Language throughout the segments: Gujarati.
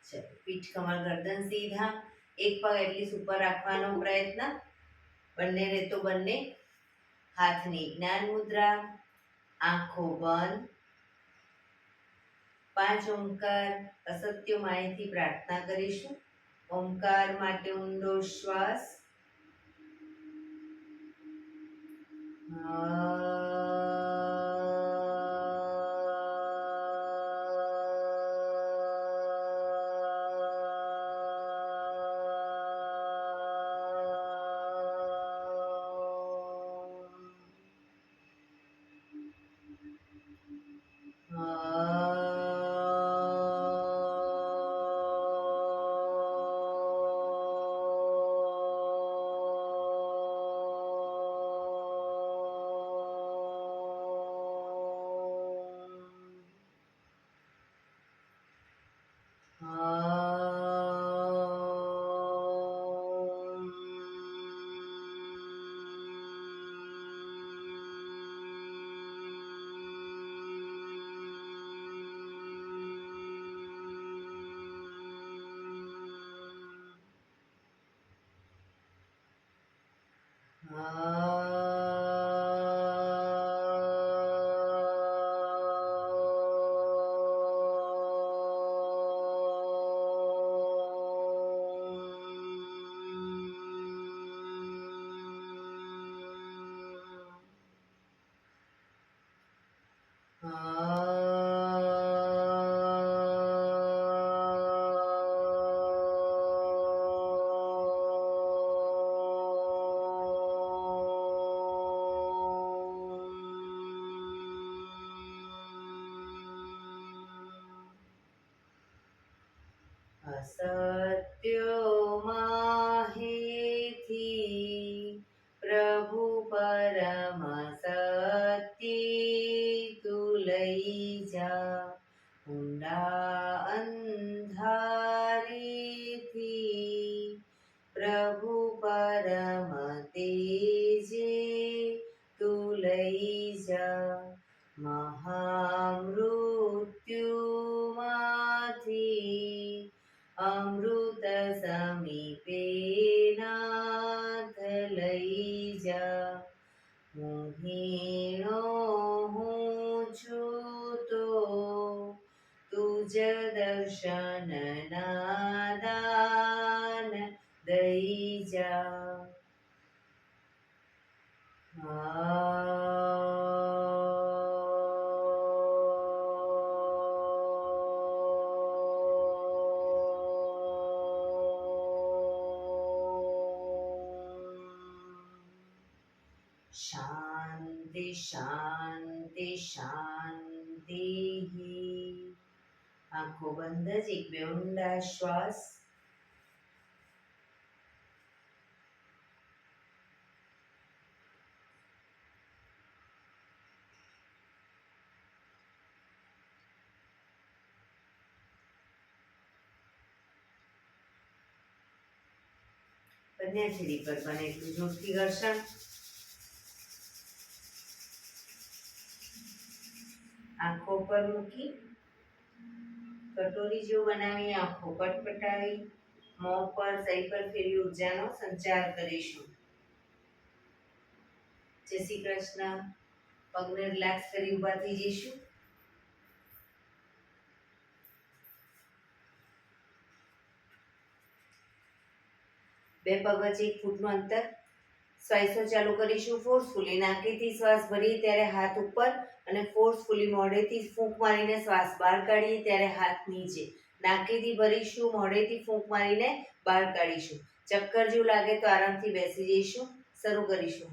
ચલો, પીઠ કમર ગરદન સીધા, એક પગ એટલી ઉપર રાખવાનો પ્રયત્ન, બંને રેતો બંને, હાથની જ્ઞાન મુદ્રા, આંખો બંધ, 5 ઓમકાર અસત્ય માયથી પ્રાર્થના કરીશું. ઓમકાર માટે ઊંડો શ્વાસ. અસત્યો માહેથી પ્રભુ પરમ સત્ય તું લઈ જા, ઊંડા અંધારેથી પ્રભુ પરમ તેજે તું લઈ જા, મહામૃત્યુમાંથી અમૃત સમીપે નાથ લઈ જા, મોહિણો હું છું તો તુજ દર્શન ના દાન દઈ જા. શાંતિ શાંતિ શાંતિ. આંખો બંધ જ એક બે ઊંડા શ્વાસ. કન્યા છેડી પર બને એટલું જોરથી ઘર્ષણ. આંખો પર મૂકી કટોરી જેવું બનાવી આંખો પટપટાવી મોં પર સહી પર ફેરી ઉર્જાનો સંચાર કરીશું. જય શ્રી કૃષ્ણ. પગને રિલેક્સ કરી ઊભા થઈ જઈશું. બે પગ વચ્ચે 1 ફૂટનું અંતર. શ્વાસો ચાલુ કરીશું ફોર્સફુલી. નાકેથી શ્વાસ ભરીએ ત્યારે હાથ ઉપર અને ફોર્સફુલી મોઢેથી ફૂંક મારીને શ્વાસ બહાર કાઢીએ ત્યારે હાથ નીચે. નાકેથી ભરીશું, મોઢેથી ફૂંક મારીને બહાર કાઢીશું. ચક્કર જેવું લાગે તો આરામથી બેસી જઈશું. શરૂ કરીશું.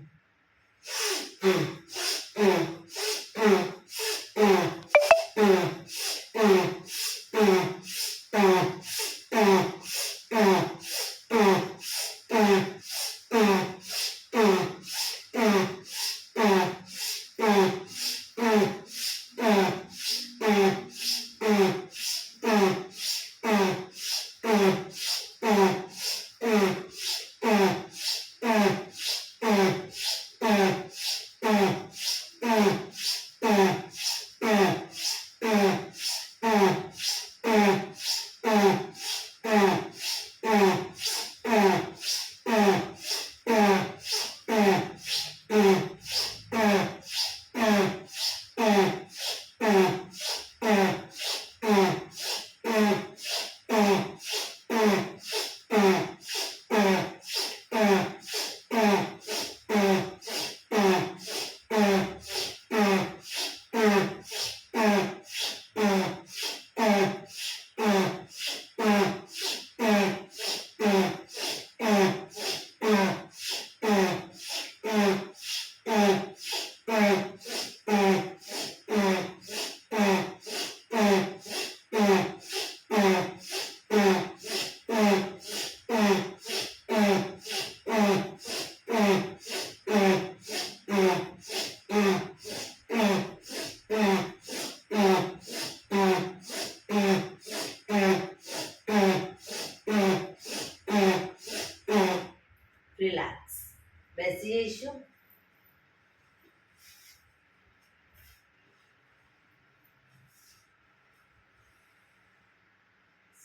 બેસી જઈશું.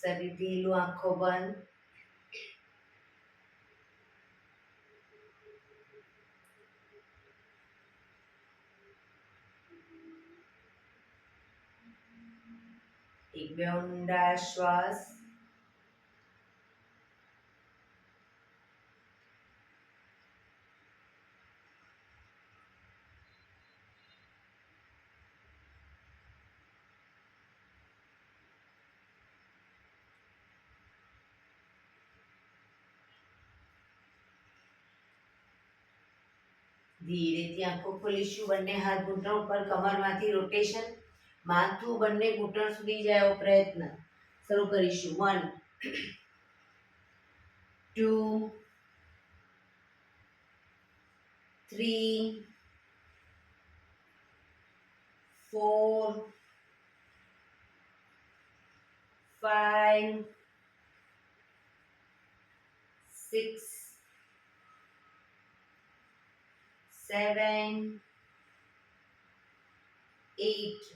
શરીર ઢીલું, આંખો બંધ. એક બે ઊંડા શ્વાસ. ધીરેથી આંખો ખોલીશું. બંને હાથ ઘૂંટણ ઉપર, કમરમાંથી રોટેશન. માથું બંને ઘૂંટણ સુધી જાય એવો પ્રયત્ન. શરૂ કરીશું. 1 2 3 4 5 6 7 8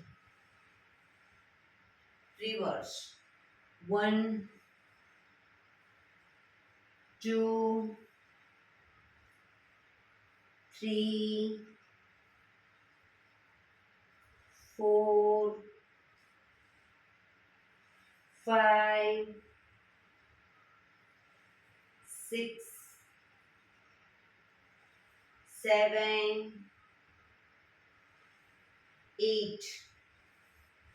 reverse. 1 2 3 4 5 6 7 8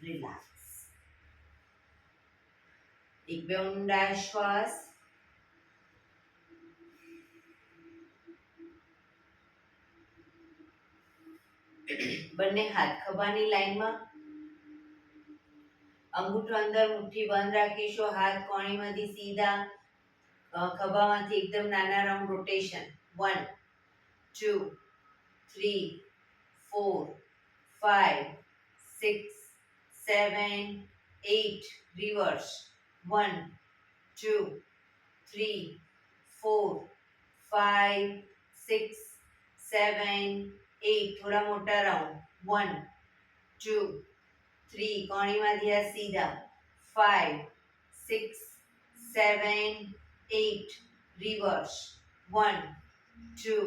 relax. એક બે ઊંડા શ્વાસ. બંને હાથ ખભાની લાઈનમાં. અંગૂઠો અંદર, મુઠ્ઠી બંધ રાખીશું. હાથ કોણીમાંથી સીધા, ખભામાંથી એકદમ નાના રાઉન્ડ રોટેશન. 1 2 3 4 5 6 7 8 reverse. 1 2 3 4 5 6 7 8 થોડા મોટા રાઉન્ડ. 1 2 3 કોણીમાંથી આ સીધા. 5 6 7 8 reverse. 1 2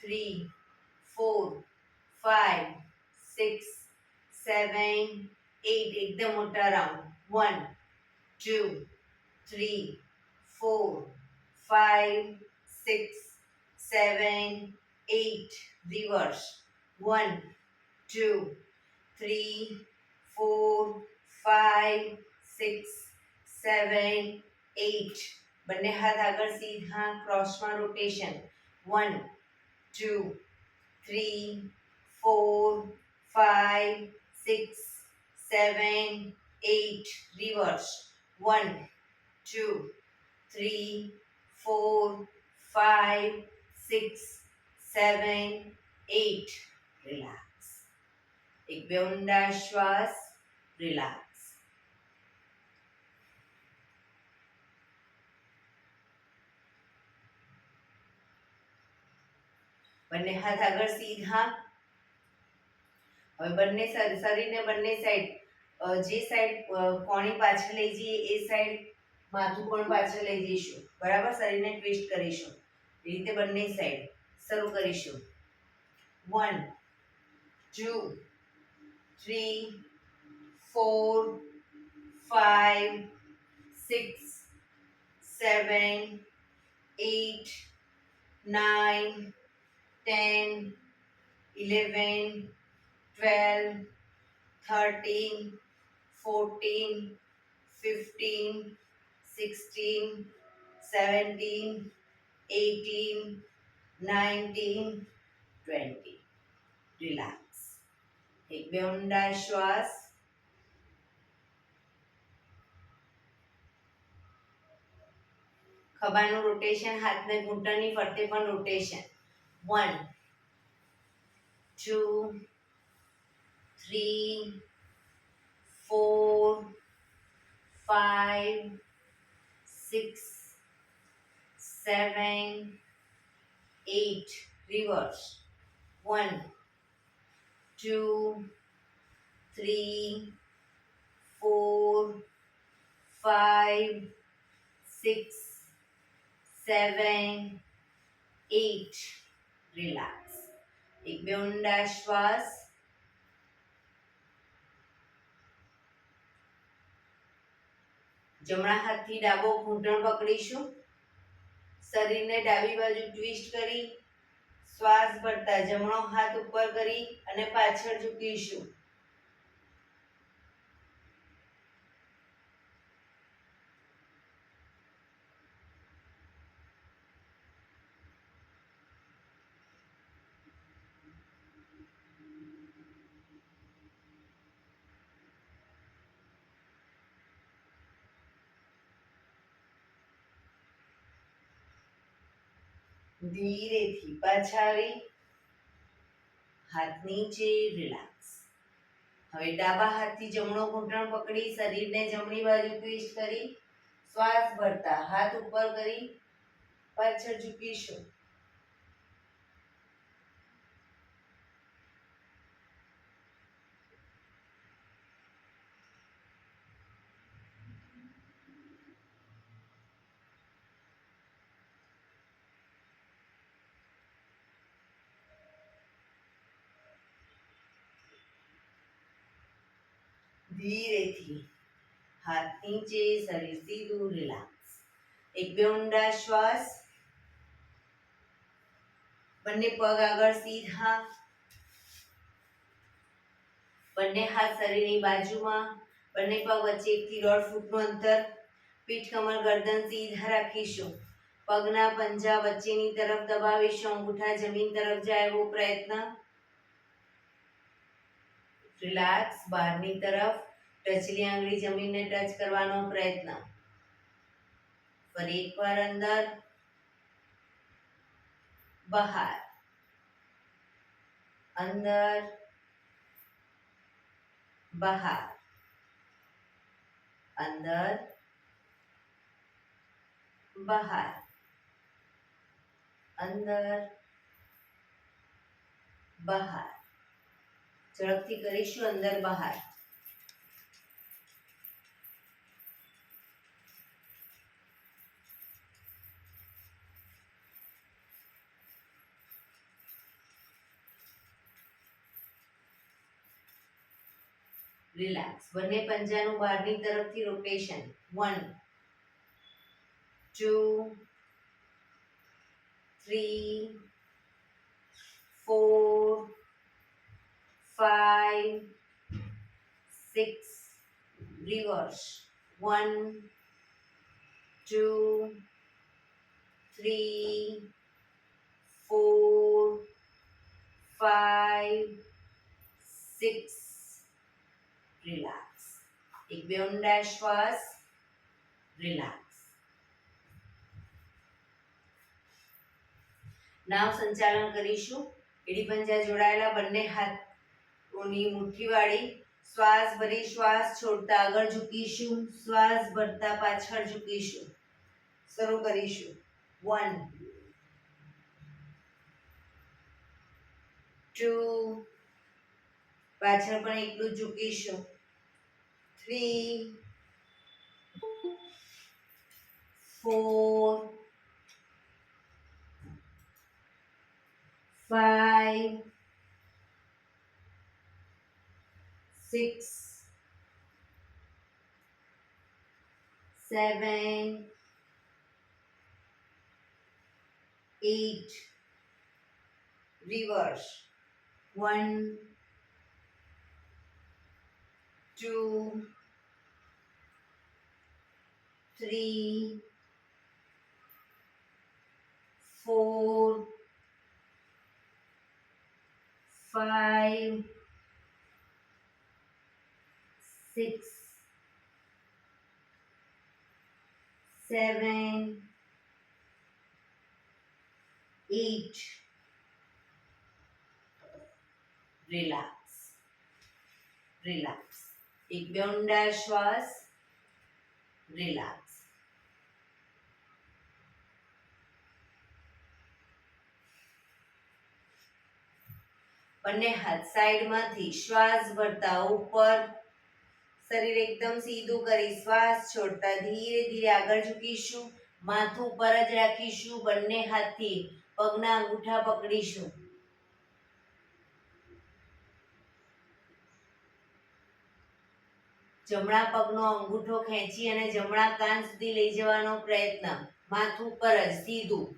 3 4 5 6 7 8 એકદમ મોટા રાઉન્ડ. 1 2 3 4 5 6 7 8 reverse. 1 2 3 4 5 6 7 8 બંને હાથ આગળ સીધા, ક્રોસમાં રોટેશન. 1 2 3 4 5 6 7 8 reverse. 1 2 3 4 5 6 7 8 relax. એક બે ઊંડા શ્વાસ. રિલેક્સ. બંને હાથ આગળ સીધા. હવે બંને શરીરને બંને સાઈડ, જે સાઈડ કોણી પાછળ લઈ જઈએ એ સાઈડ માથું પણ પાછળ લઈ જઈશું. બરાબર, શરીરને ટ્વિસ્ટ કરીશું. એ રીતે બંને સાઈડ. શરૂ કરીશું. 1 2 3 4 5 6 7 8 9 10 11 12 13 14 15 16 17 18 19 20. રિલેક્સ. એક બે ઊંડા શ્વાસ. ખભાનું રોટેશન, હાથને ઘૂંટણની ફરતે પણ રોટેશન. 1 2 3 4 5 6 7 8 reverse 1 2 3 4 5 6 7 8 રિલેક્સ એક બે ઊંડા શ્વાસ જમણા હાથથી ડાબો ઘૂંટણ પકડીશું શરીરને ડાબી બાજુ ટ્વિસ્ટ કરી શ્વાસ ભરતા જમણો હાથ ઉપર કરી અને પાછળ ઝૂકીશું ધીરેથી પાછા આવી હાથ નીચે રિલેક્સ હવે ડાબા હાથથી જમણો ઘૂંટણ પકડી શરીરને જમણી બાજુ ટ્વિસ્ટ કરી શ્વાસ ભરતા હાથ ઉપર કરી પાછળ ઝૂકીશું ધીરેથી હાથ નીચે શરીર સીધું રિલેક્સ એક બે ઊંડા શ્વાસ બંને પગ આગળ સીધા બંને હાથ શરીરની બાજુમાં બંને પગ વચ્ચે 1 થી 1.5 ફૂટનું અંતર પીઠ કમર ગરદન સીધા રાખીશું પગના પંજા વચ્ચેની તરફ દબાવીશું અંગૂઠા જમીન તરફ જાય એવો પ્રયત્ન રિલેક્સ બહારની તરફ ટચલી આંગળી જમીનને ટચ કરવાનો પ્રયત્ન ફરી એકવાર અંદર બહાર અંદર બહાર અંદર બહાર અંદર બહાર ઝડપથી કરીશું અંદર બહાર રિલેક્સ બંને પંજાનું બહારની તરફથી રોટેશન 1 2 3 4 5 6 reverse 1 2 3 4 5 6 રિલેક્સ એક બે ઊંડા શ્વાસ રિલેક્સ નાવ સંચાલન કરીશું એડી પંજા જોડાયેલા બંને હાથોની મુઠ્ઠી વાળી શ્વાસ ભરી શ્વાસ છોડતા આગળ ઝૂકીશું શ્વાસ ભરતા પાછળ ઝૂકીશું શરૂ કરીશું 1 2 પાછળ પણ એટલું ઝૂકીશું 3 4 5 6 7 8 reverse 1 2 3 4 5 6 7 8 રિલેક્સ રિલેક્સ એક બે ઊંડા શ્વાસ રિલેક્સ બંને હાથ સાઈડમાંથી શ્વાસ ભરતા ઉપર, શરીર એકદમ સીધું કરી શ્વાસ છોડતા ધીરે ધીરે આગળ ઝૂકીશું. માથું પર જ રાખીશું. બંને હાથથી પગના અંગૂઠા પકડીશું. જમણા પગનો અંગૂઠો ખેંચી અને જમણા કાન સુધી લઈ જવાનો પ્રયત્ન. માથું પર જ સીધું.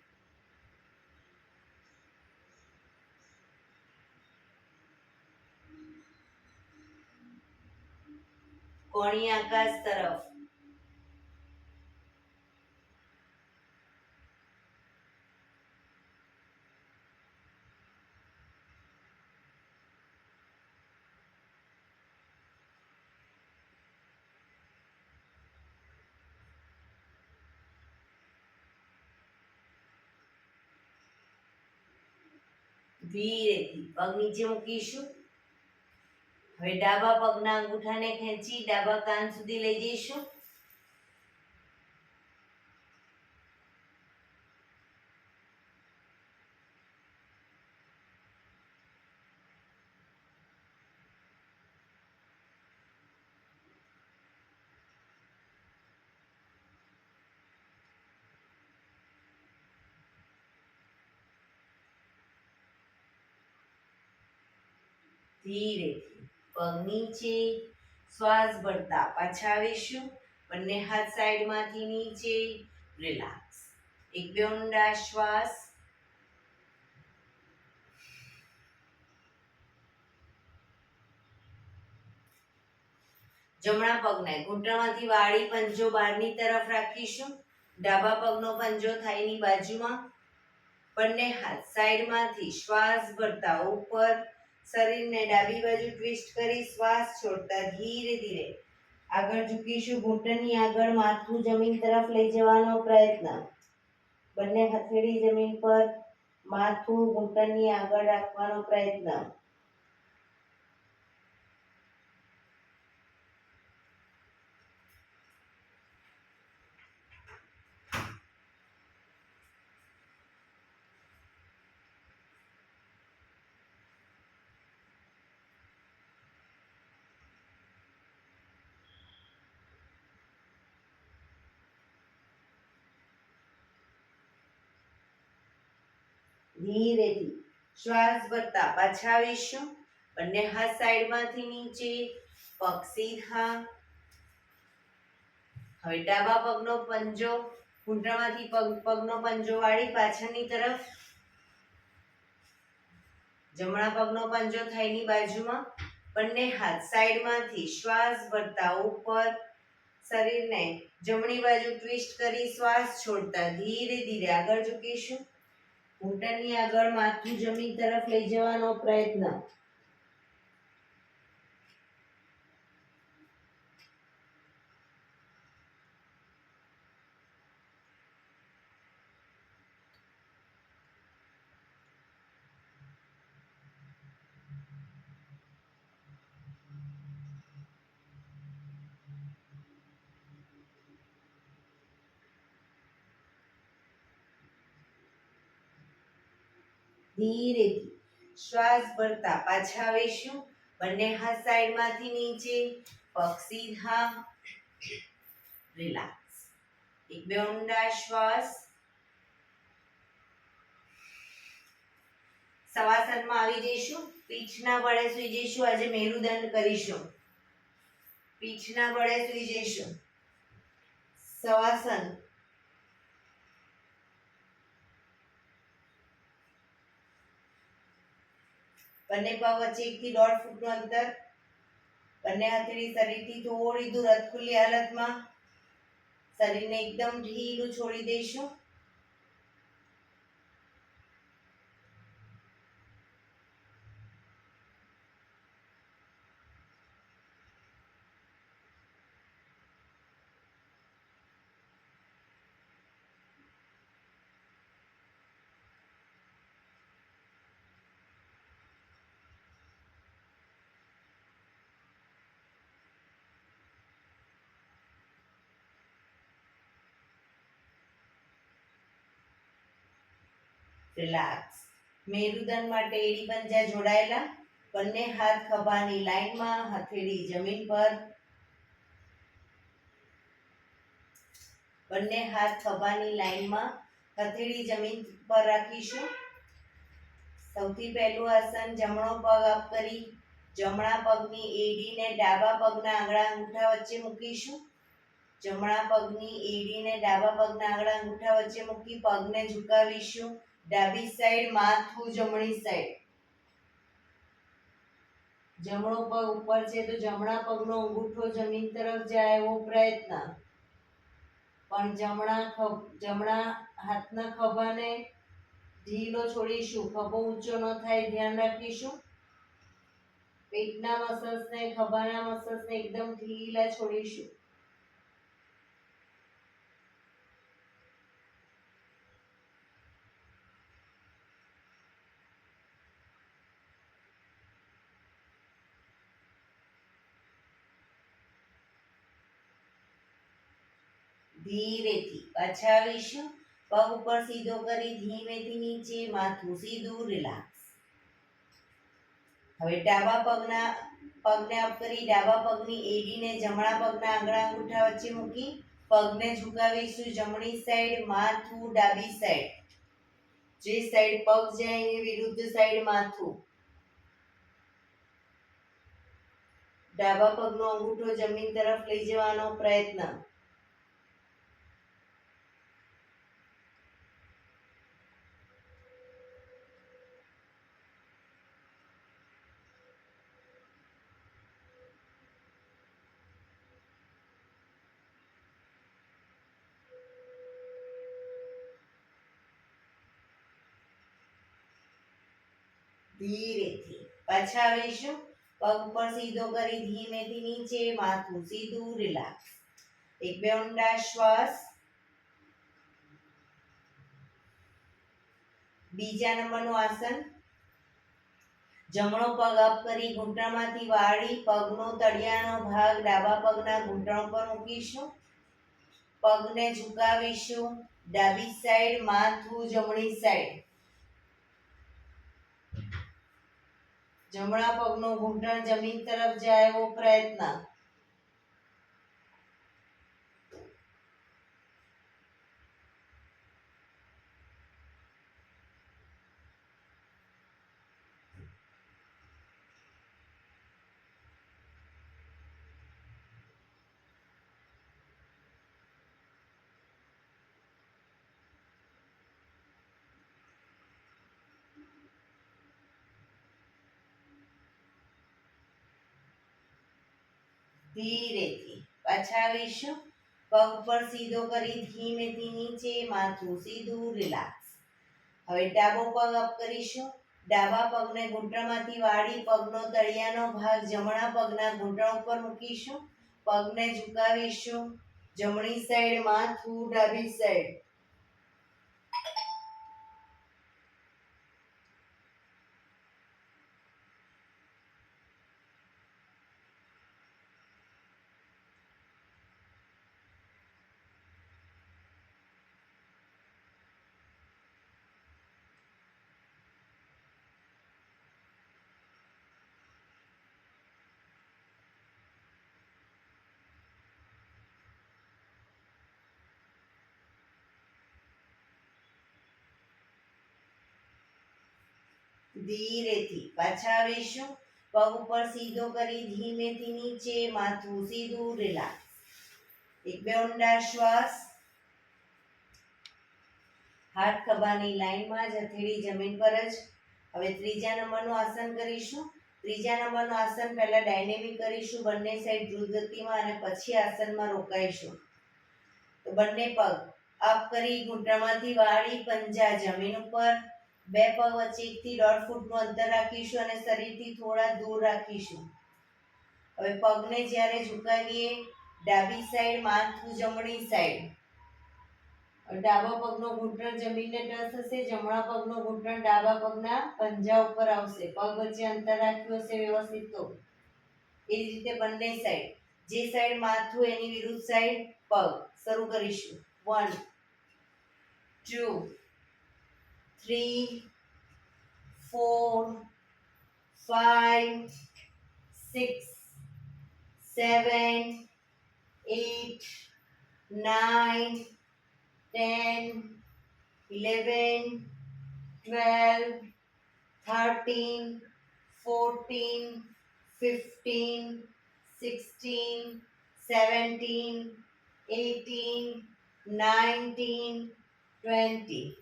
કોણી આકાશ તરફ. ધીરેથી પગ નીચે મૂકીશું. હવે ડાબા પગના અંગૂઠાને ખેંચી ડાબા કાન સુધી લઈ જઈશું. ધીરેથી પગ નીચે શ્વાસ ભરતા પાછા આવીશું. બંને હાથ સાઈડમાંથી નીચે. રિલેક્સ. એક બે ઊંડા શ્વાસ. જમણા પગને ઘૂંટણમાંથી વાળી પંજો બહારની તરફ રાખીશું. ડાબા પગનો પંજો થાઈની બાજુમાં. બંને હાથ સાઈડમાંથી શ્વાસ ભરતા ઉપર, શરીરને ડાબી બાજુ ટ્વિસ્ટ કરી શ્વાસ છોડતા ધીરે ધીરે આગળ ઝૂકીશું. ઘૂંટણની આગળ માથું જમીન તરફ લઈ જવાનો પ્રયત્ન. બંને હથેળી જમીન પર, માથું ઘૂંટણની આગળ રાખવાનો પ્રયત્ન. ધીરેથી શ્વાસ ભરતા પાછા આવીશું. બંને હાથ સાઈડમાંથી નીચે. પગ સીધા. હવે ડાબા પગનો પંજો ઘૂંટણમાંથી પગનો પંજો વાળી પાછળની તરફ. જમણા પગનો પંજો થાઈની બાજુમાં. બંને હાથ સાઈડમાંથી શ્વાસ ભરતા ઉપર, શરીરને જમણી બાજુ ટ્વિસ્ટ કરી શ્વાસ છોડતા ધીરે ધીરે આગળ ઝૂકીશું. ઘૂંટણની આગળ માથું જમીન તરફ લઈ જવાનો પ્રયત્ન. ધીરેથી શ્વાસ ભરતા પાછા આવીશું. બંને હાથ સાઈડમાંથી નીચે. પગ સીધા. રિલેક્સ. એક બે ઊંડા શ્વાસ. શવાસનમાં આવી જઈશું. પીઠના બળે સૂઈ જઈશું. આજે મેરુદંડ કરીશું. પીઠના બળે સૂઈ જઈશું. શવાસન. બંને પગ વચ્ચે 1 થી 1.5 ફૂટનું અંતર. બંને હથેળી શરીરથી થોડી દૂર અધખુલ્લી હાલતમાં. શરીરને એકદમ ઢીલું છોડી દઈશું. રિલેક્સ. મેરુદંડ માટે એડી પંજા જોડાયેલા, બંને હાથ ખભાની લાઈનમાં, હથેળી જમીન પર, બંને હાથ ખભાની લાઈનમાં, હથેળી જમીન પર રાખીશું. સૌથી પહેલું આસન, જમણો પગ અપ કરી જમણા પગની એડીને ડાબા પગના આંગળા અંગૂઠા વચ્ચે મૂકીશું. જમણા પગની એડીને ડાબા પગના આંગળા અંગૂઠા વચ્ચે મૂકી પગને ઝુકાવીશું. ડાબી સાઈડ, માથું જમણી સાઈડ. જમણો પગ ઉપર છે તો જમણા પગનો અંગૂઠો જમીન તરફ જાય એવો પ્રયત્ન, પણ જમણા હાથના ખભાને ઢીલો છોડીશું. ખભો ઊંચો ન થાય ધ્યાન રાખીશું. પેટના મસલ્સને, ખભાના મસલ્સને એકદમ ઢીલા છોડીશું. ધીરેથી પાછા આવીશું. પગ ઉપર સીધો કરી ધીમેથી નીચે, માથું સીધું, રિલેક્સ. હવે ડાબા પગને અપ કરી ડાબા પગની એડીને જમણા પગના આંગળા અંગૂઠા વચ્ચે મૂકી પગને ઝુકાવીશું. જમણી સાઈડ, માથું ડાબી સાઈડ. જે સાઈડ પગ જાય એની વિરુદ્ધ સાઈડ માથું. ડાબા પગનો અંગૂઠો જમીન તરફ લઈ જવાનો પ્રયત્ન. ધીરેથી પાછા આવીશું. પગ ઉપર સીધો કરી ધીમેથી નીચે, માથું સીધું, રિલેક્સ. એક બે ઊંડા શ્વાસ. બીજા નંબરનું આસન, જમણો પગ અપ કરી ઘૂંટણમાંથી વાળી પગનો તળિયાનો ભાગ ડાબા પગના ઘૂંટણ પર મૂકીશું. પગને ઝુકાવીશું. ડાબી સાઈડ, માથું જમણી સાઈડ. જમણા પગનો ઘૂંટણ જમીન તરફ જાય એવો પ્રયત્ન. ધીરેથી પાછા આવીશું. પગ પર સીધો કરી ધીમેથી નીચે, માથું સીધું, રિલેક્સ. હવે ડાબો પગ અપ કરીશું. ડાબા પગને ઘૂંટણમાંથી વાળી પગનો તળિયાનો ભાગ જમણા પગના ઘૂંટણ ઉપર મૂકીશું. પગને ઝુકાવીશું. જમણી સાઈડ, માથું ડાબી સાઈડ. ધીરેથી પાછા આવીશું. પગ ઉપર સીધો કરી ધીમેથી નીચે, માથું સીધું, રિલેક્સ. એક બે ઊંડા શ્વાસ. હાથ ખભાની લાઈનમાં જ, હથેળી જમીન પર જ. હવે ત્રીજા નંબરનું આસન કરીશું. ત્રીજા નંબરનું આસન પહેલા ડાયનેમિક કરીશું, બંને સાઈડ દ્રુત ગતિમાં, અને પછી આસનમાં રોકાઈશું. તો બંને પગ અપ કરી ઘૂંટણમાંથી વાળી પંજા જમીન ઉપર. બે પગ વચ્ચે 1 થી 1.5 ફૂટનું અંતર રાખીશું અને શરીરથી થોડા દૂર રાખીશું. હવે પગને જ્યારે ઝુકાવીએ, ડાબી સાઈડ, માથું જમણી સાઈડ. ડાબા પગનો ઘૂંટણ જમીનને ટચ હશે, જમણા પગનો ઘૂંટણ ડાબા પગના પંજા ઉપર આવશે. પગ વચ્ચે અંતર રાખ્યું હશે વ્યવસ્થિત. તો એ જ રીતે બંને સાઈડ, જે સાઈડ માથું એની વિરુદ્ધ સાઈડ પગ. શરૂ કરીશું. 1 2 3 5, 6, 7, 8, 9, 10, 11, 12, 13, 14, 15, 16, 17, 18, 19, 20.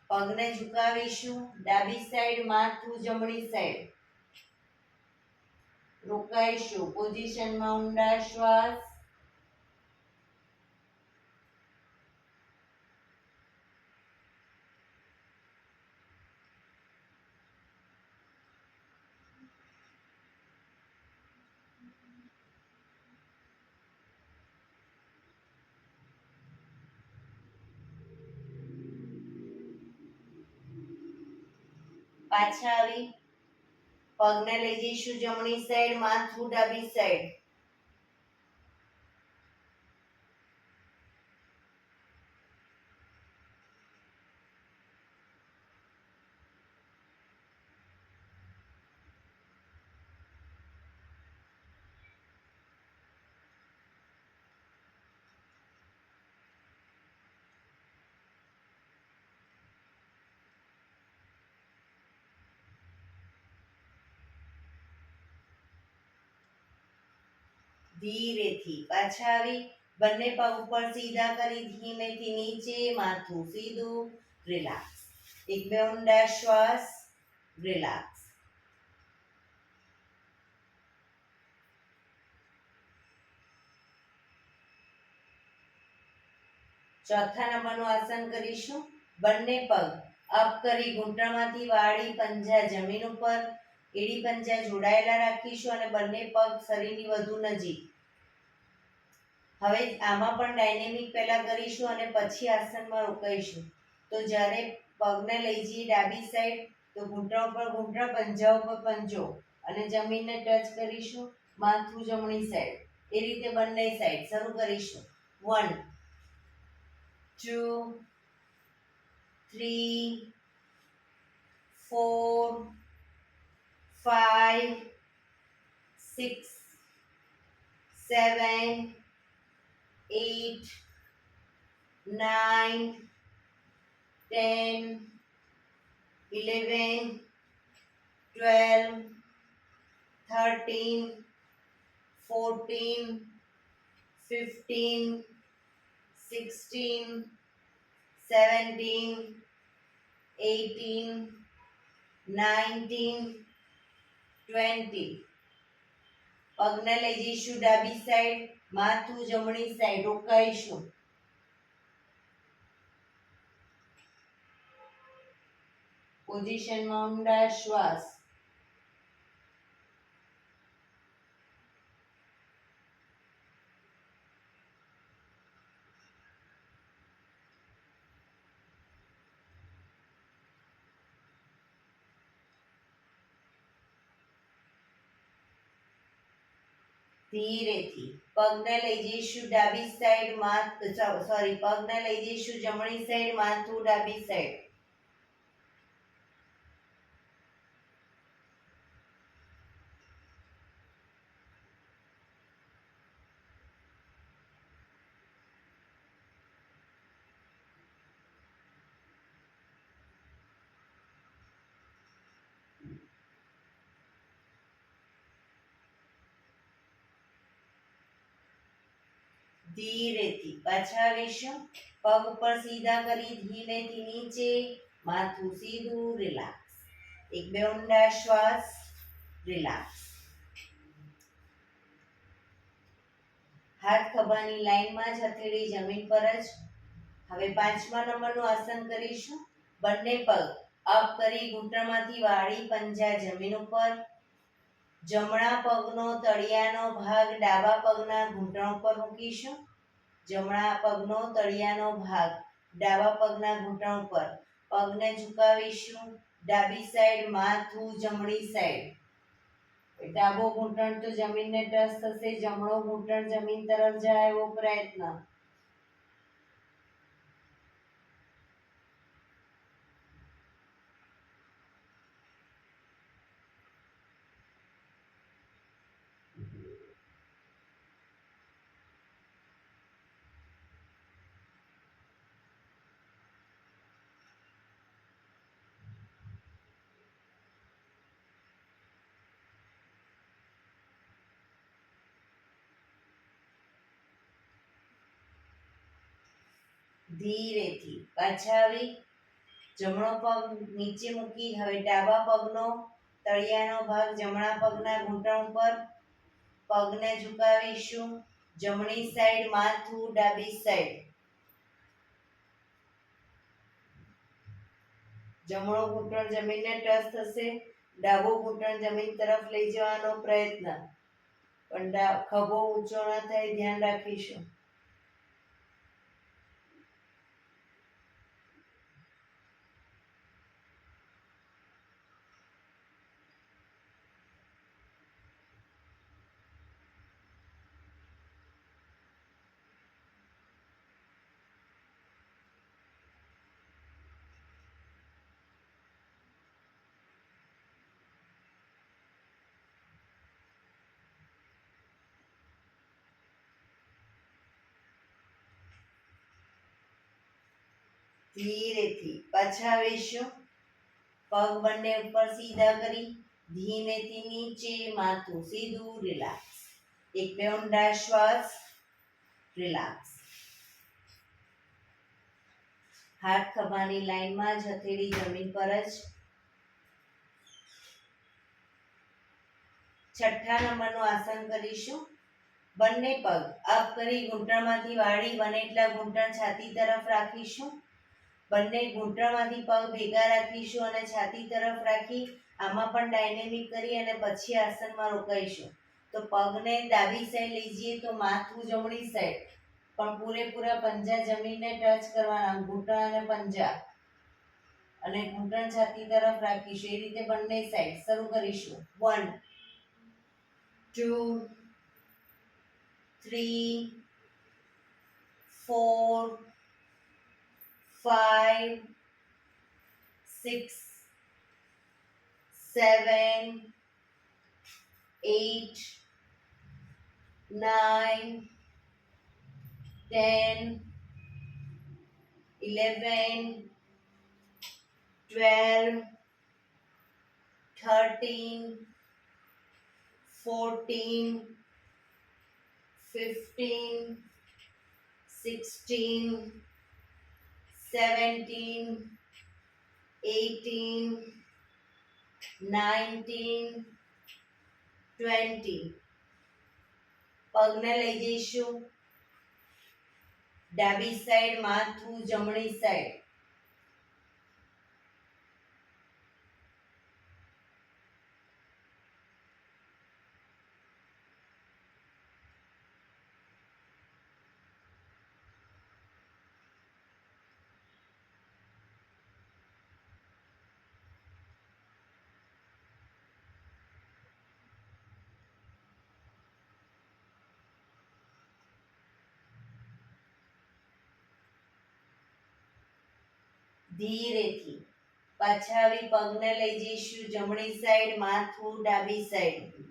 પગને ઝુકાવીશું, ડાબી સાઈડ, માથું જમણી સાઈડ. રોકાઈશું, પોઝિશનમાં ઊંડા શ્વાસ. પાછા આવી પગને લઈ જઈશું જમણી સાઈડ, માથું ડાબી સાઈડ. ધીરેથી પાછા આવી બંને પગ ઉપર સીધા કરી ધીમેથી નીચે, માથું સીધું, રિલેક્સ. એક બે ઊંડા શ્વાસ, રિલેક્સ. ચોથા નંબરનું આસન કરીશું. બંને પગ અપ કરી ઘૂંટણમાંથી વાળી પંજા જમીન ઉપર, એડી પંજા જોડાયેલા રાખીશું અને બંને પગ શરીરની વધુ નજીક. હવે આમાં પણ ડાયનેમિક પહેલા કરીશું અને પછી આસનમાં રોકાઈશું. તો જ્યારે પગને લઈ જઈએ ડાબી સાઈડ તો ઘૂંટણ ઉપર ઘૂંટણ, પંજા ઉપર પંજો અને જમીનને ટચ કરીશું, માથું જમણી સાઈડ. એ રીતે બંને સાઈડ શરૂ કરીશું. 1, 2, 3, 4, 5, 6, 7, 8, 9, 10, 11, 12, 13, 14, 15, 16, 17, 18, 19, 20. પગને લઈ જઈશું ડાબી સાઈડ, માથું જમણી સાઈડ, રોકાઈશું. પોઝિશનમાં ઊંડા શ્વાસ. ધીરેથી પગને લઈ જઈશું ડાબી સાઈડ, પગને લઈ જઈશું જમણી સાઈડ, માથું ડાબી સાઈડ. ધીરેથી પાછા આવીશું. પગ ઉપર સીધા કરી ધીમેથી નીચે, માથું સીધું, રિલેક્સ. એક બે ઊંડા શ્વાસ, રિલેક્સ. હાથ ખભાની લાઈનમાં જ, હથેળી જમીન પર જ. હવે પાંચમા નંબરનું આસન કરીશું. બંને પગ અપ કરી ઘૂંટણમાંથી વાળી પંજા જમીન ઉપર. જમણા પગનો તળિયાનો ભાગ ડાબા પગના ઘૂંટણ ઉપર મૂકીશું. જમણા પગનો તળિયાનો ભાગ ડાબા પગના ઘૂંટણ ઉપર. પગને ઝુકાવીશું, ડાબી સાઈડ, માથું જમણી સાઈડ. ડાબો ઘૂંટણ તો જમીનને ટચ થશે, જમણો ઘૂંટણ જમીન તરફ જાય એવો પ્રયત્ન. ધીરેથી પાછા આવી જમણો પગ નીચે મૂકી હવે ડાબા પગનો તળિયાનો ભાગ જમણા પગના ઘૂંટણ ઉપર પગને ઝુકાવીશું જમણી સાઈડ માથું ડાબી સાઈડ જમણો ઘૂંટણ જમીનને ટચ થશે ડાબો ઘૂંટણ જમીન તરફ લઈ જવાનો પ્રયત્ન પણ ખભો ઊંચો ન થાય ધ્યાન રાખીશું ધીરેથી પાછા આવીશું પગ બંને ઉપર સીધા કરી ધીમેથી નીચે માથું સીધું રિલેક્સ એક બે ઊંડા શ્વાસ રિલેક્સ હાથ ખભાની લાઈનમાં જ હથેળી જમીન પર જ છઠ્ઠા નંબરનું આસન કરીશું બંને પગ અપ કરી ઘૂંટણમાંથી વાળી બને એટલા ઘૂંટણ છાતી તરફ રાખીશું બંને ઘૂંટણમાંથી પગ ભેગા રાખીશું અને છાતી તરફ રાખી આમાં પણ ડાયનેમિક કરી અને પછી આસનમાં રોકાઈશું તો પગને ડાબી સાઈડ લઈ જઈએ તો માથું જમણી સાઈડ પણ પૂરેપૂરા પંજા જમીનને ટચ કરવાના ઘૂંટણ અને પંજા અને ઘૂંટણ છાતી તરફ રાખીશું એ રીતે બંને સાઈડ શરૂ કરીશું 1 2 3 4 5 6 7 8 9 10 11 12 13 14 15 16 17 18 19 20 પગને લઈ જઈશું ડાબી સાઈડ માથું જમણી સાઈડ ધીરેથી પાછા આવી પગને લઈ જઈશું જમણી સાઈડ માથું ડાબી સાઈડ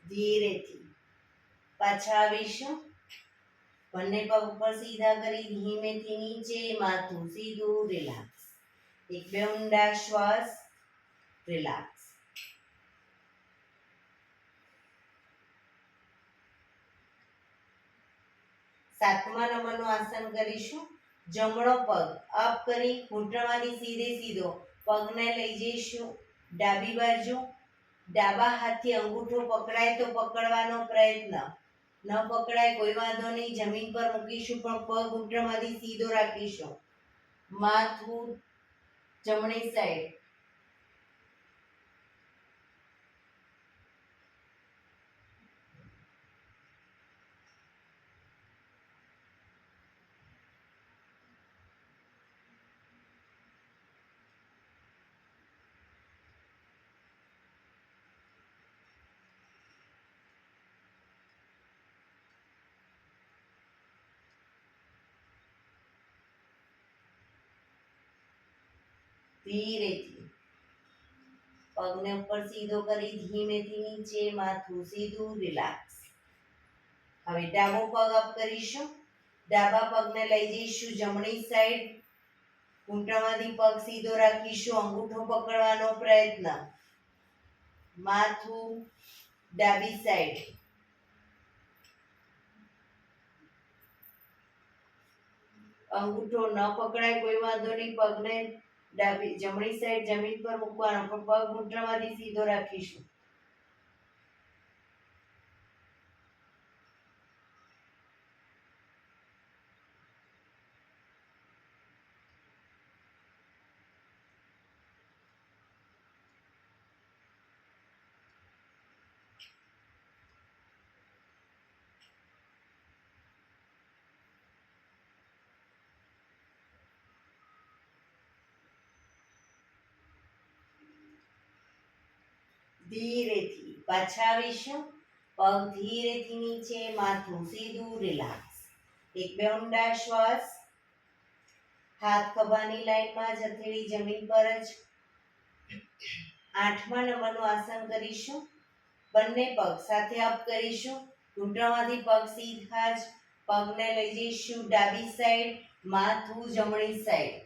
ધીરેથી પાછા આવીશું બંને પગ ઉપર સીધા કરી ધીમેથી નીચે માથું સીધું રિલેક્સ એક બે ઊંડા શ્વાસ રિલેક્સ સાતમા નંબરનું આસન કરીશું જમણો પગ અપ કરી ઘૂંટણમાંથી સીધે સીધો પગને લઈ જઈશું ડાબી બાજુ ડાબા હાથથી અંગૂઠો પકડાય તો પકડવાનો પ્રયત્ન ન પકડાય કોઈ વાંધો નહીં જમીન પર મૂકીશું પણ પગ ઘૂંટણમાંથી સીધો રાખીશું માથું જમણી સાઈડ ધીરેથી પગને ઉપર સીધો કરી ધીમેથી નીચે, માથું સીધું, રિલેક્સ. હવે ડાબો પગ અપ કરીશું. ડાબા પગને લઈ જઈશું જમણી સાઈડ. ઘૂંટણમાંથી પગ સીધો રાખીશું, અંગૂઠો પકડવાનો પ્રયત્ન. માથું ડાબી સાઈડ. અંગૂઠો ન પકડાય કોઈ વાંધો નહીં, પગને જમણી સાઈડ જમીન પર મૂકવાનો, પણ પગ ઘૂંટણમાંથી સીધો રાખીશું. ધીરેથી પાછા આવીશું. પગ ધીરેથી નીચે, માથું સીધું, રિલેક્સ. એક બે ઊંડા શ્વાસ. હાથ ખભાની લાઈનમાં જ, હથેળી જમીન પર જ. 8મા નંબરનું આસન કરીશું. બંને પગ સાથે અપ કરીશું. ઘૂંટણમાંથી પગ સીધા જ. પગને લઈ જઈશું ડાબી સાઈડ, માથું જમણી સાઈડ.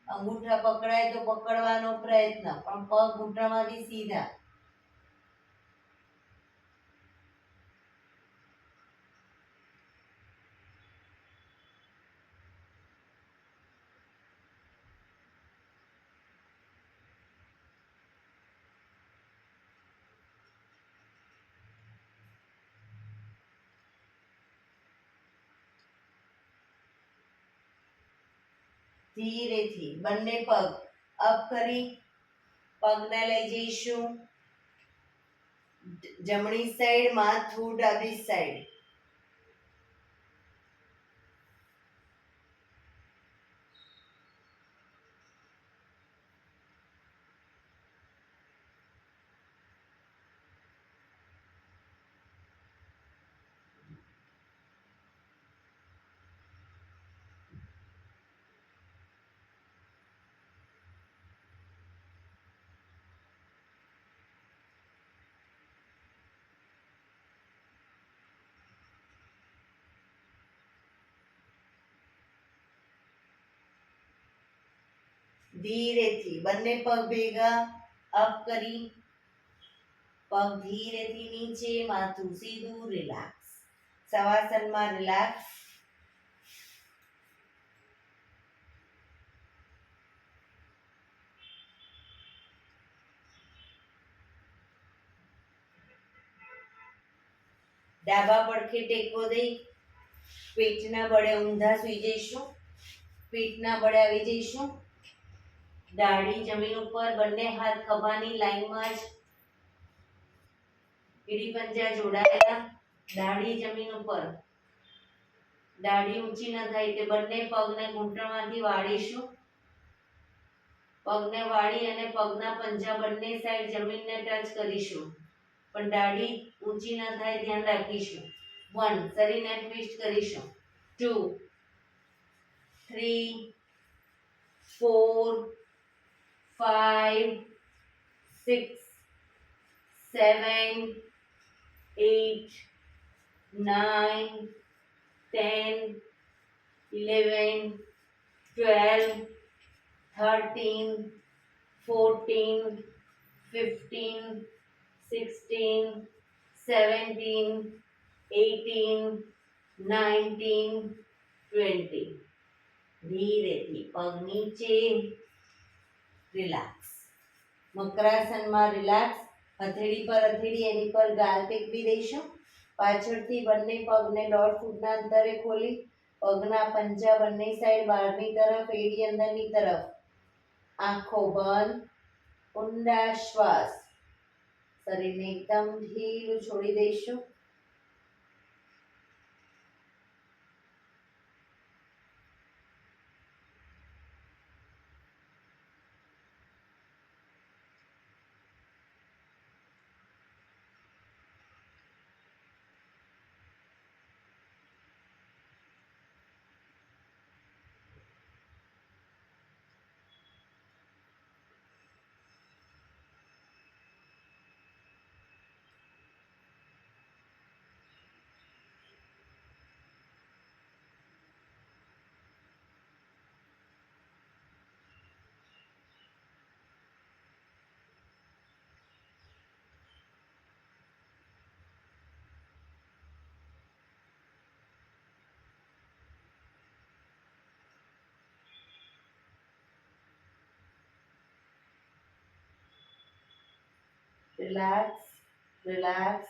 અંગૂઠા પકડાય તો પકડવાનો પ્રયત્ન, પણ પગ ઘૂંટણમાંથી સીધા. ધીરેથી બંને પગ અપ કરી પગને લઈ જઈશું જમણી સાઈડ, માથું ડાબી સાઈડ. ધીરેથી બંને પગ ભેગા અપ કરી પગ ધીરેથી નીચે, માથું સીધું, રિલેક્સ. શવાસનમાં રિલેક્સ. ડાબા પડખે ટેકો દઈ પીઠના બળે ઊંધા સૂઈ જઈશું. પીઠના બળે આવી જઈશું. દાઢી જમીન ઉપર, બંને હાથ ખભાની લાઈનમાં જ. એડી પંજા જોડાયેલા. દાઢી જમીન ઉપર. દાઢી ઊંચી ન થાય તે બંને પગને ઘૂંટણમાંથી વાળીશું. પગને વાળી અને પગના પંજા બંને સાઈડ જમીનને ટચ કરીશું, પણ દાઢી ઊંચી ન થાય ધ્યાન રાખીશું. 1 શરીરને ટ્વિસ્ટ કરીશું. 2 3 4 5 6 7 8 9 10 11 12 13 14 15 16 17 18 19 20. ધીરેથી પગ નીચે, રિલેક્સ. મકરાસનમાં રિલેક્સ. હથેળી પર હથેળી એની પર ગાલ ટેકવી દઈશું. પાછળથી બંને પગને 1.5 ફૂટના અંતરે ખોલી પગના પંજા બંને સાઈડ બહારની તરફ, એડી અંદરની તરફ. આંખો બંધ. ઊંડા શ્વાસ. શરીરને એકદમ ઢીલું છોડી દઈશું. Relax, relax,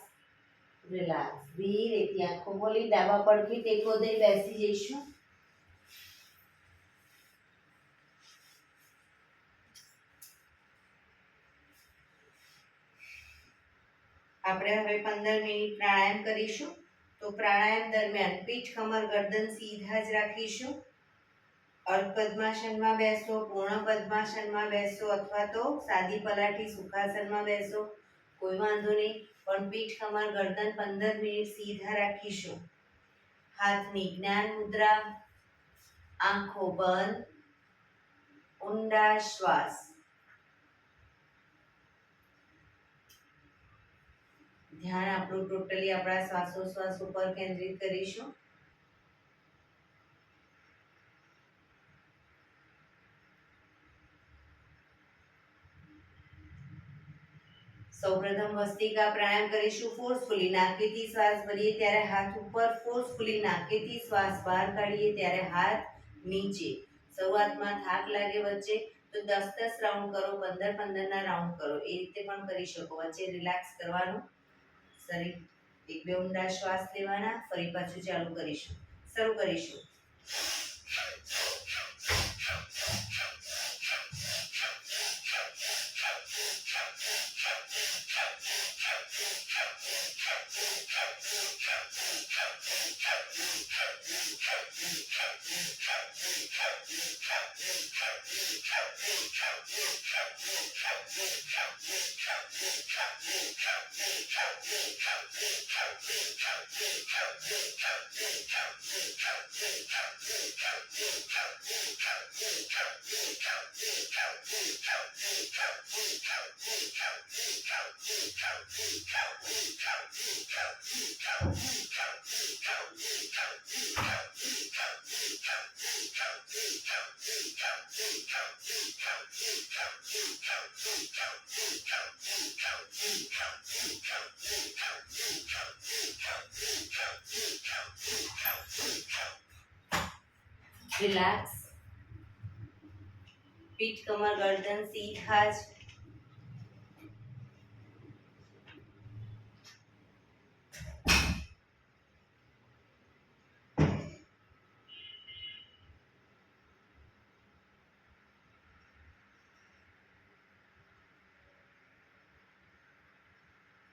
relax. ધીરેથી આંખો ખોલી ડાબા પડખે ટેકો દઈ બેસી જઈશું. આપણે હવે 15 મિનિટ પ્રાણાયામ કરીશું. તો પ્રાણાયામ દરમિયાન પીઠ, કમર, ગરદન સીધા જ રાખીશું. અર્ધ પદ્માસનમાં બેસો, પૂર્ણ પદ્માસનમાં બેસો અથવા તો સાદી પલાઠી સુખાસનમાં બેસો, કોઈ વાંધો નહીં. પણ પીઠ, કમર, ગરદન 15 મિનિટ સીધા રાખીશું. હાથની જ્ઞાન મુદ્રા, આંખો બંધ, ઊંડા શ્વાસ. ધ્યાન આપણું ટોટલી આપણા શ્વાસોશ્વાસ ઉપર કેન્દ્રિત કરીશું. સૌપ્રથમ ભસ્ત્રિકા પ્રાણાયામ કરીશું ફોર્સફુલી. નાકેથી શ્વાસ ભરીએ ત્યારે હાથ ઉપર, ફોર્સફુલી નાકેથી શ્વાસ બહાર કાઢીએ ત્યારે હાથ નીચે. શરૂઆતમાં થાક લાગે વચ્ચે તો 10-10 રાઉન્ડ કરો, 15-15 ના રાઉન્ડ કરો, એ રીતે પણ કરી શકો. વચ્ચે રિલેક્સ કરવાનું. શરીર એક બે ઊંડા શ્વાસ લેવાના. ફરી પાછું ચાલુ કરીશું. શરૂ કરીશું. રિલેક્સ. પીઠ, કમર, ગરદન સીધા જ.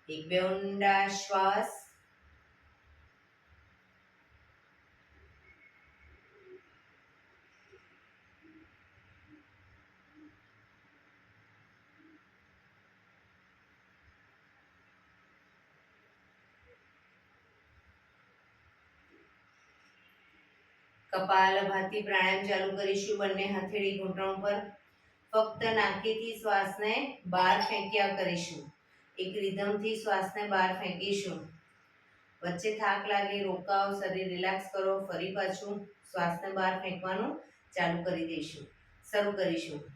એક બે ઊંડા શ્વાસ. કપાલભાતિ પ્રાણાયામ ચાલુ કરીશું. બંને હથેળી ઘૂંટણ પર. ફક્ત નાકેથી શ્વાસને બહાર ફેંક્યા કરીશું. એક રિધમથી શ્વાસને બહાર ફેંકીશું. વચ્ચે થાક લાગે રોકાવ, શરીર રિલેક્સ કરો, ફરી પાછું શ્વાસને બહાર ફેંકવાનું ચાલુ કરી દઈશું. શરૂ કરીશું.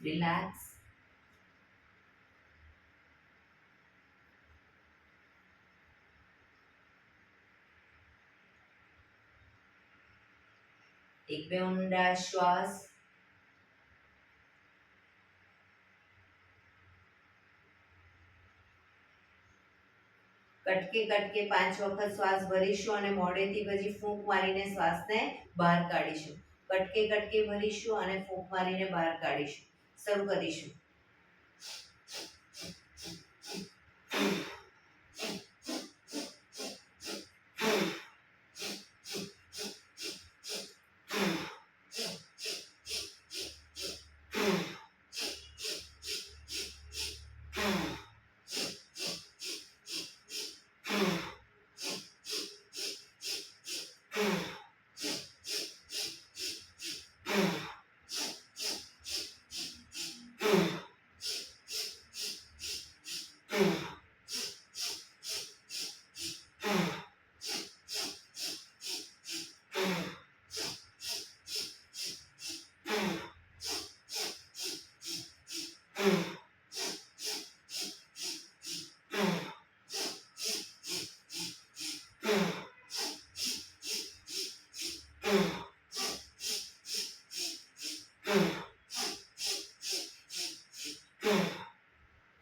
રિલેક્સ. એક બે ઊંડા શ્વાસ. કટકે કટકે 5 વખત શ્વાસ ભરીશું અને મોઢેથી પછી ફૂંક મારીને શ્વાસને બહાર કાઢીશું. કટકે કટકે ભરીશું અને ફૂંક મારીને બહાર કાઢીશું. શરૂ કરીશું.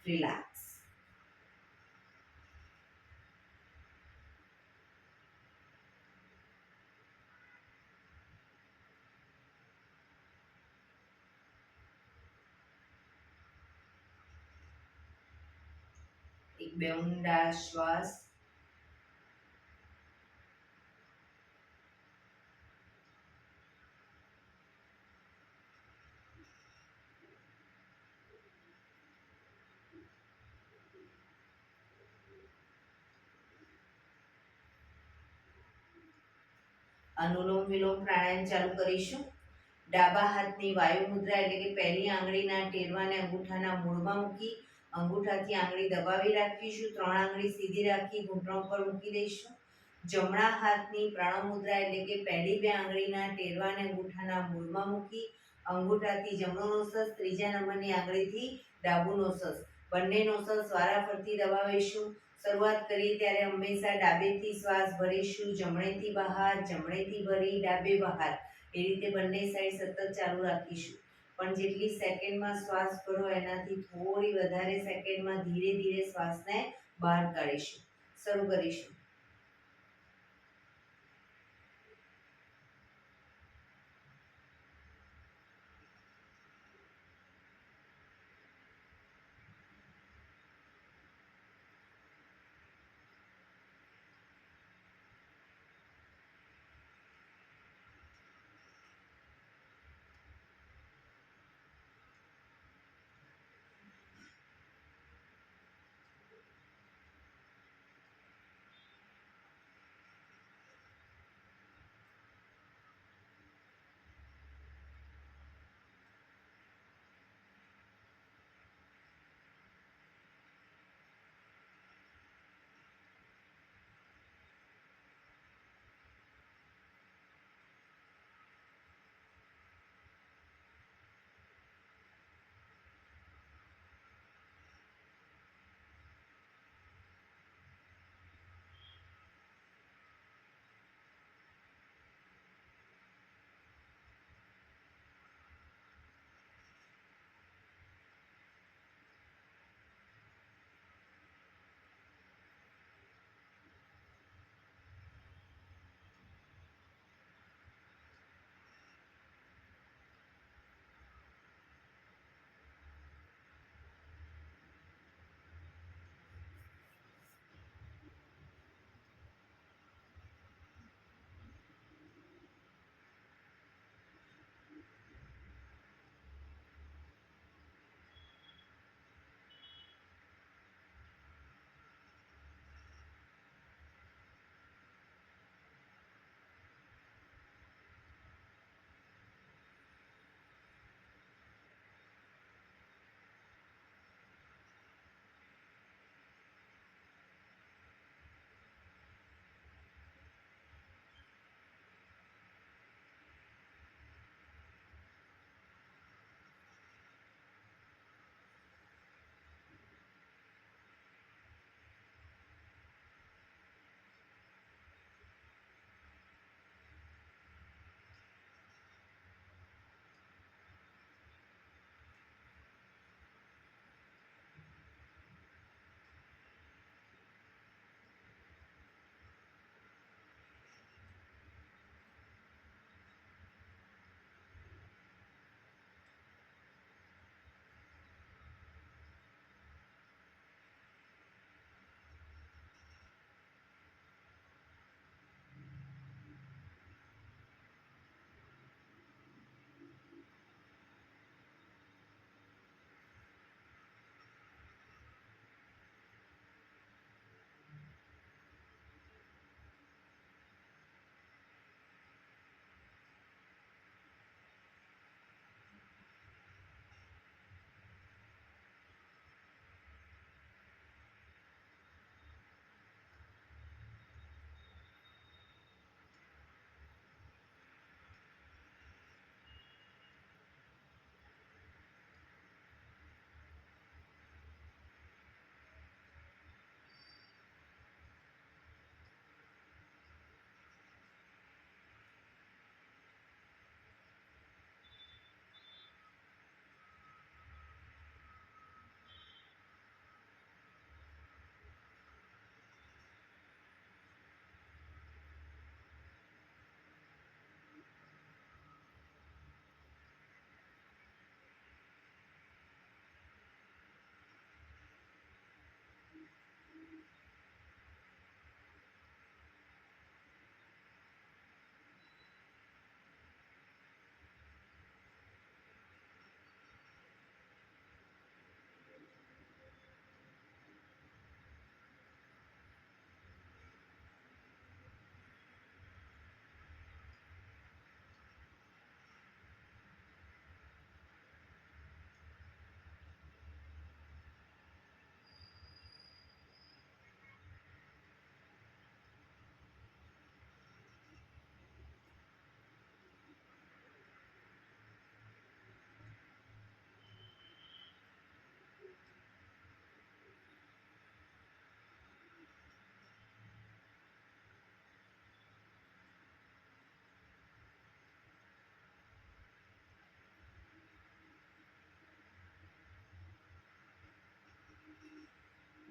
રિલેક્સ. એક બે ઊંડા શ્વાસ. અનુલોમ વિલોમ પ્રાણાયામ ચાલુ કરીશું. ડાબા હાથની વાયુ મુદ્રા એટલે કે પહેલી આંગળીના ટેરવાને અંગૂઠાના મૂળમાં મૂકી અંગૂઠાથી આંગળી દબાવી રાખીશું. 3 આંગળી સીધી રાખી ઘૂંટણ પર મૂકી દઈશું. જમણા હાથની પ્રણવ મુદ્રા એટલે કે પહેલી 2 આંગળીના ટેરવાને અંગૂઠાના મૂળમાં મૂકી અંગૂઠાથી જમણો નોસસ, ત્રીજા નંબરની આંગળીથી ડાબુ નોસસ, બંને નોસસ વારાફરતી દબાવીશું. શરૂઆત કરીએ ત્યારે હંમેશા ડાબેથી શ્વાસ ભરીશું, જમણેથી બહાર, જમણેથી ભરી ડાબે બહાર, એ રીતે બંને સાઈડ સતત ચાલુ રાખીશું. પણ જેટલી સેકન્ડમાં શ્વાસ ભરો એનાથી થોડી વધારે સેકન્ડમાં ધીરે ધીરે શ્વાસને બહાર કાઢીશું. શરૂ કરીશું.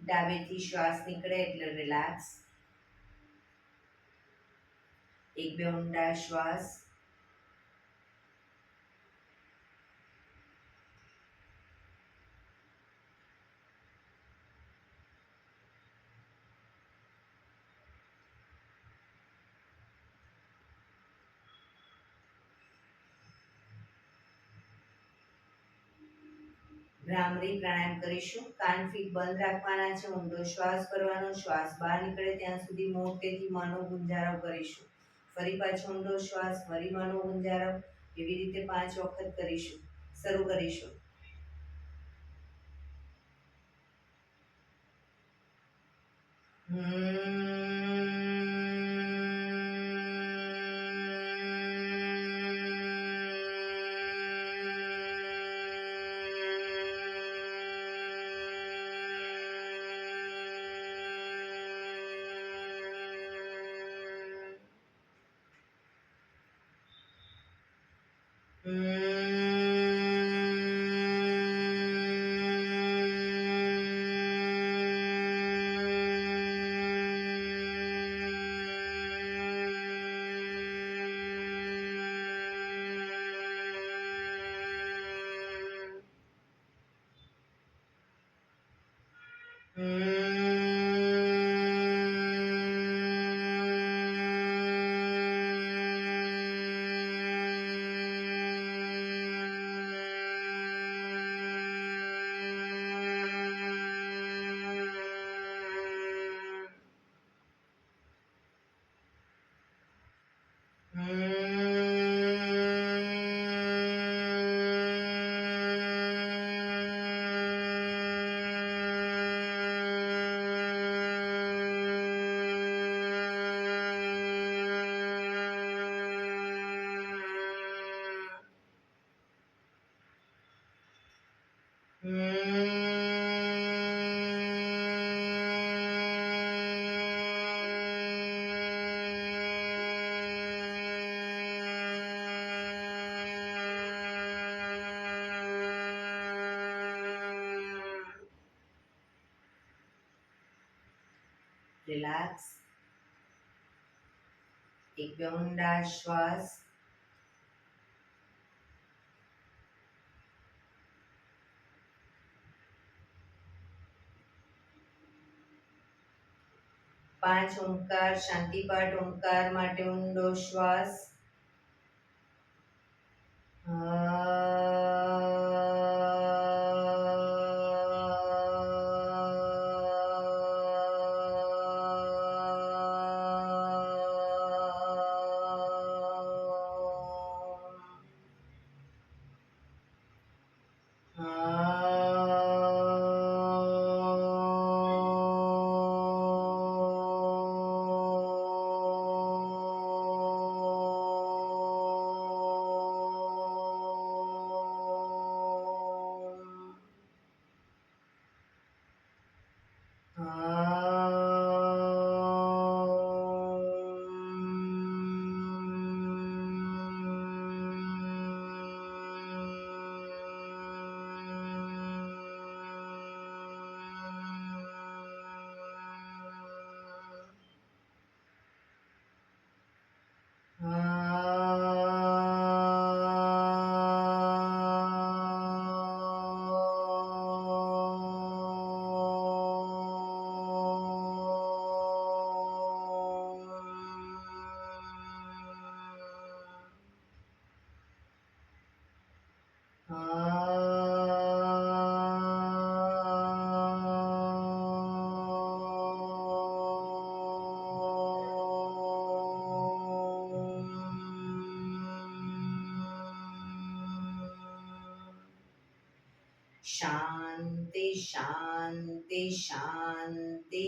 ડાબેથી શ્વાસ નીકળે એટલે રિલેક્સ. એક બે ઊંડા શ્વાસ. ભ્રામરી પ્રાણાયામ કરીશું. કાન ફીટ બંધ રાખવાના છે. ઊંડો શ્વાસ ભરવાનો. શ્વાસ બહાર નીકળે ત્યાં સુધી મોટેથી મનો ગુંજારો કરીશું. ફરી પાછો ઊંડો શ્વાસ, ફરી મનો ગુંજારો. એવી રીતે 5 વખત કરીશું. શરૂ કરીશું. રિલેક્સ. એક બે ઊંડા શ્વાસ. પાંચ ઓમકાર શાંતિપાઠ. ઓમકાર માટે ઊંડો શ્વાસ. શાંતિ શાંતિ શાંતિ.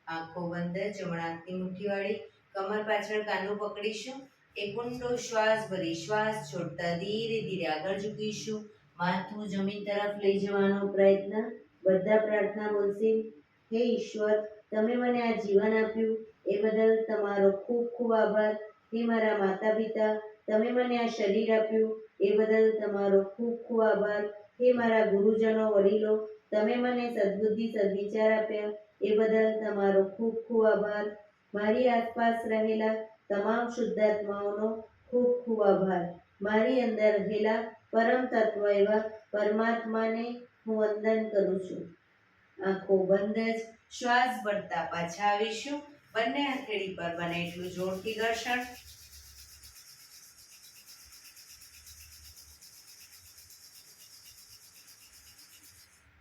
આંખો બંધ. જમણા હાથની મુઠ્ઠી વાળી કમર પાછળ કાંદો પકડીશું. એક ઊંડો શ્વાસ ભરી શ્વાસ છોડતા ધીરે ધીરે આગળ ઝૂકીશું. માથું જમીન તરફ લઈ જવાનો પ્રયત્ન. બધા પ્રાર્થના બોલશે. હે ઈશ્વર, તમે મને આ જીવન આપ્યું એ બદલ તમારો ખૂબ ખૂબ આભાર. હે મારા માતા પિતા, તમે મને આ શરીર આપ્યું એ બદલ તમારો ખૂબ ખૂબ આભાર. હે મારા ગુરુજનો, વડીલો, તમે મને સદબુદ્ધિ સદવિચાર આપ્યા એ બદલ તમારો ખૂબ ખૂબ આભાર. મારી આસપાસ રહેલા તમામ શુદ્ધાત્માઓનો ખૂબ ખૂબ આભાર. મારી અંદર રહેલા પરમ તત્વ એવા પરમાત્માને હું વંદન કરું છું. આંખો બંધ જ શ્વાસ ભરતા પાછા આવીશું. બંને હથેળી પર બને એટલું જોરથી ઘર્ષણ.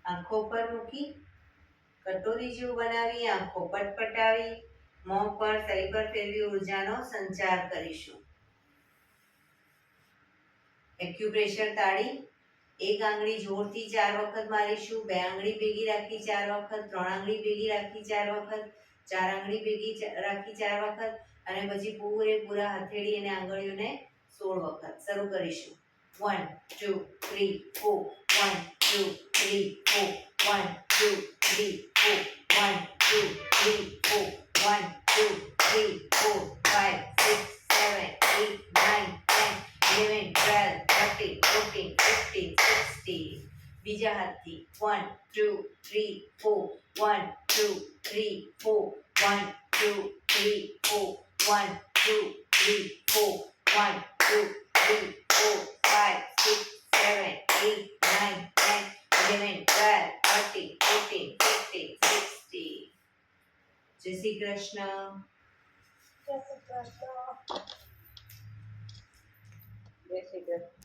આંખો પર મૂકી કટોરી જેવું બનાવી આંખો પટપટાવી મોં પર શરીર પર ફેરવી ઉર્જાનો સંચાર કરીશું. એક્યુપ્રેશર તાળી એક આંગળી જોરથી 4 વખત મારીશું. 2 આંગળી ભેગી રાખી 4 વખત, 3 આંગળી ભેગી રાખી 4 વખત, 4 આંગળી ભેગી રાખી 4 વખત અને પછી પૂરેપૂરા હથેળી અને આંગળીઓને 16 વખત. શરૂ કરીશું. 1 2 3 4 1 2 3 4 1 2 3 4 1 2 3 4 1 2 3 4 5 6 7 8 9 10 11 12 13 14 15 16. બીજા હાથથી 1 2 3 4 1 2 3 4 1 2 3 4 1 2 3 4 1 2 3 4 5 6 7 8 9 10 11 12 13 14 15 16. જય શ્રી કૃષ્ણ. જય શ્રી કૃષ્ણ. જય શ્રી કૃષ્ણ.